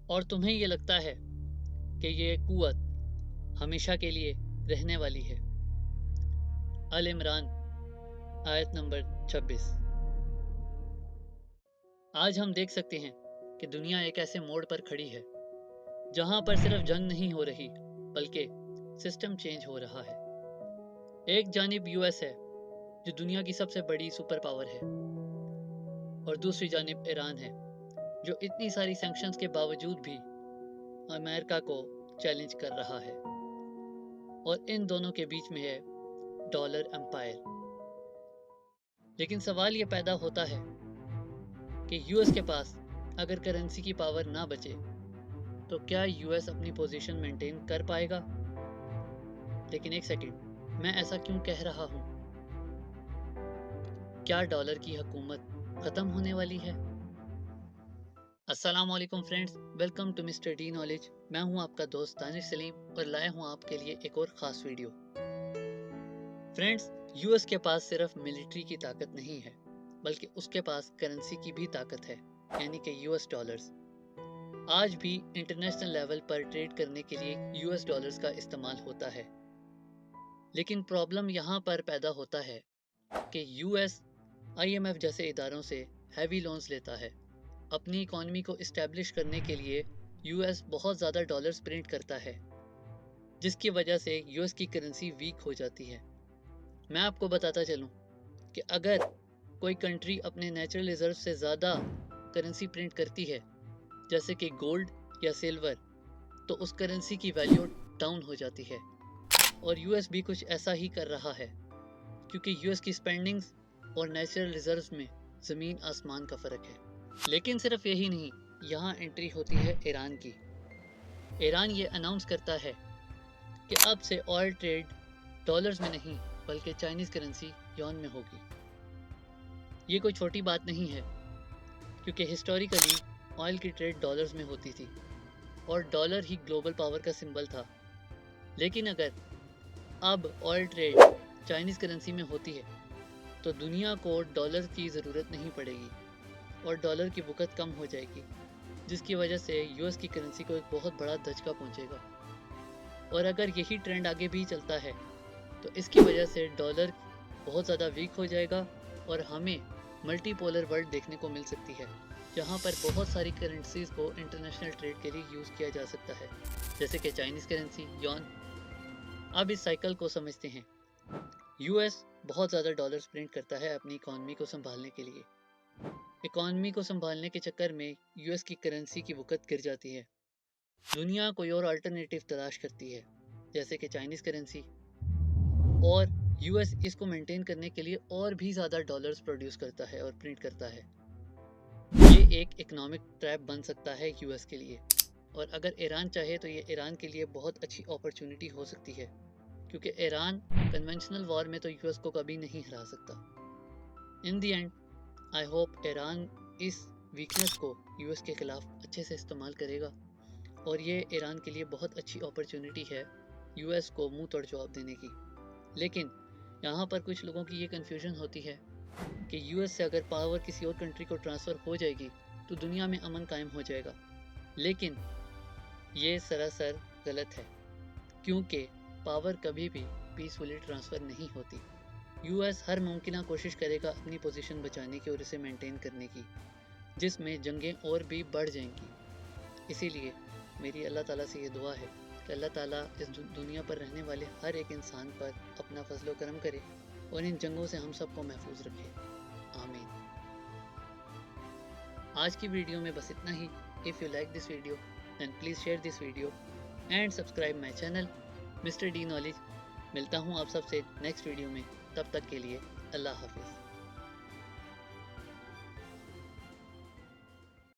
اور تمہیں یہ لگتا ہے کہ یہ قوت ہمیشہ کے لیے رہنے والی ہے۔ آل عمران آیت نمبر 26۔ آج ہم دیکھ سکتے ہیں کہ دنیا ایک ایسے موڑ پر کھڑی ہے جہاں پر صرف جنگ نہیں ہو رہی بلکہ سسٹم چینج ہو رہا ہے۔ ایک جانب یو ایس ہے جو دنیا کی سب سے بڑی سپر پاور ہے، اور دوسری جانب ایران ہے جو اتنی ساری سینکشنز کے باوجود بھی امریکہ کو چیلنج کر رہا ہے، اور ان دونوں کے بیچ میں ہے ڈالر امپائر۔ لیکن سوال یہ پیدا ہوتا ہے کہ یو ایس کے پاس اگر کرنسی کی پاور نہ بچے تو کیا یو ایس اپنی پوزیشن مینٹین کر پائے گا؟ لیکن ایک سیکنڈ، میں ایسا کیوں کہہ رہا ہوں؟ کیا ڈالر کی حکومت ختم ہونے والی ہے؟ السلام علیکم friends, welcome to mister D knowledge. میں ہوں آپ کا دوست دانش سلیم اور لایا ہوں آپ کے لیے ایک اور خاص ویڈیو۔ فرینڈز، یو ایس کے پاس صرف ملٹری کی طاقت نہیں ہے بلکہ اس کے پاس کرنسی کی بھی طاقت ہے، یعنی کہ یو ایس ڈالرز۔ آج بھی انٹرنیشنل لیول پر ٹریڈ کرنے کے لیے یو ایس ڈالرز کا استعمال ہوتا ہے، لیکن پرابلم یہاں پر پیدا ہوتا ہے کہ U S I M F جیسے اداروں سے ہیوی لونز لیتا ہے۔ اپنی اکانومی کو اسٹیبلش کرنے کے لیے یو ایس بہت زیادہ ڈالرز پرنٹ کرتا ہے، جس کی وجہ سے یو ایس کی کرنسی ویک ہو جاتی ہے۔ میں آپ کو بتاتا چلوں کہ اگر کوئی کنٹری اپنے نیچرل ریزرو سے زیادہ کرنسی پرنٹ کرتی ہے، جیسے کہ گولڈ یا سلور، تو اس کرنسی کی ویلیو ڈاؤن ہو جاتی ہے، اور یو ایس بھی کچھ ایسا ہی کر رہا ہے، کیونکہ یو ایس کی سپینڈنگز اور نیچرل ریزروز میں زمین آسمان کا فرق ہے۔ لیکن صرف یہی نہیں، یہاں انٹری ہوتی ہے ایران کی۔ ایران یہ اناؤنس کرتا ہے کہ اب سے آئل ٹریڈ ڈالرز میں نہیں بلکہ چائنیز کرنسی یون میں ہوگی۔ یہ کوئی چھوٹی بات نہیں ہے، کیونکہ ہسٹوریکلی آئل کی ٹریڈ ڈالرز میں ہوتی تھی اور ڈالر ہی گلوبل پاور کا سمبل تھا۔ لیکن اگر اب آئل ٹریڈ چائنیز کرنسی میں ہوتی ہے تو دنیا کو ڈالر کی ضرورت نہیں پڑے گی اور ڈالر کی وقت کم ہو جائے گی، جس کی وجہ سے یو ایس کی کرنسی کو ایک بہت بڑا دھچکا پہنچے گا۔ اور اگر یہی ٹرینڈ آگے بھی چلتا ہے تو اس کی وجہ سے ڈالر بہت زیادہ ویک ہو جائے گا اور ہمیں ملٹی پولر ورلڈ دیکھنے کو مل سکتی ہے، جہاں پر بہت ساری کرنسیز کو انٹرنیشنل ٹریڈ کے لیے یوز کیا جا سکتا ہے، جیسے کہ چائنیز کرنسی، یون۔ اب اس سائیکل کو سمجھتے ہیں۔ یو ایس بہت زیادہ ڈالرز پرنٹ کرتا ہے اپنی اکانومی کو سنبھالنے کے لیے۔ اکانومی کو سنبھالنے کے چکر میں یو ایس کی کرنسی کی وقت گر جاتی ہے۔ دنیا کوئی اور الٹرنیٹیو تلاش کرتی ہے، جیسے کہ چائنیز کرنسی، اور یو ایس اس کو مینٹین کرنے کے لیے اور بھی زیادہ ڈالرز پروڈیوس کرتا ہے اور پرنٹ کرتا ہے۔ یہ ایک اکنامک ٹریپ بن سکتا ہے یو ایس کے لیے، اور اگر ایران چاہے تو یہ ایران کے لیے بہت اچھی اپرچونٹی ہو سکتی ہے، کیونکہ ایران کنونشنل وار میں تو یو ایس کو کبھی نہیں ہرا سکتا۔ In the end I hope Iran اس ویکنس کو یو ایس کے خلاف اچھے سے استعمال کرے گا، اور یہ ایران کے لیے بہت اچھی اپرچونٹی ہے یو ایس کو منہ توڑ جواب دینے کی۔ لیکن یہاں پر کچھ لوگوں کی یہ کنفیوژن ہوتی ہے کہ یو ایس سے اگر پاور کسی اور کنٹری کو ٹرانسفر ہو جائے گی تو دنیا میں امن قائم ہو جائے گا، لیکن یہ سراسر غلط ہے، کیونکہ پاور کبھی بھی پیسفلی ٹرانسفر نہیں ہوتی۔ یو ایس ہر ممکنہ کوشش کرے گا اپنی پوزیشن بچانے کی اور اسے مینٹین کرنے کی، جس میں جنگیں اور بھی بڑھ جائیں گی۔ اسی لیے میری اللہ تعالیٰ سے یہ دعا ہے کہ اللہ تعالیٰ اس دنیا پر رہنے والے ہر ایک انسان پر اپنا فضل و کرم کرے اور ان جنگوں سے ہم سب کو محفوظ رکھے، آمین۔ آج کی ویڈیو میں بس اتنا ہی۔ If you like this video, then please share this video and subscribe my channel Mr. D Knowledge۔ ملتا ہوں آپ سب سے نیکسٹ ویڈیو میں، تب تک کے لیے اللہ حافظ۔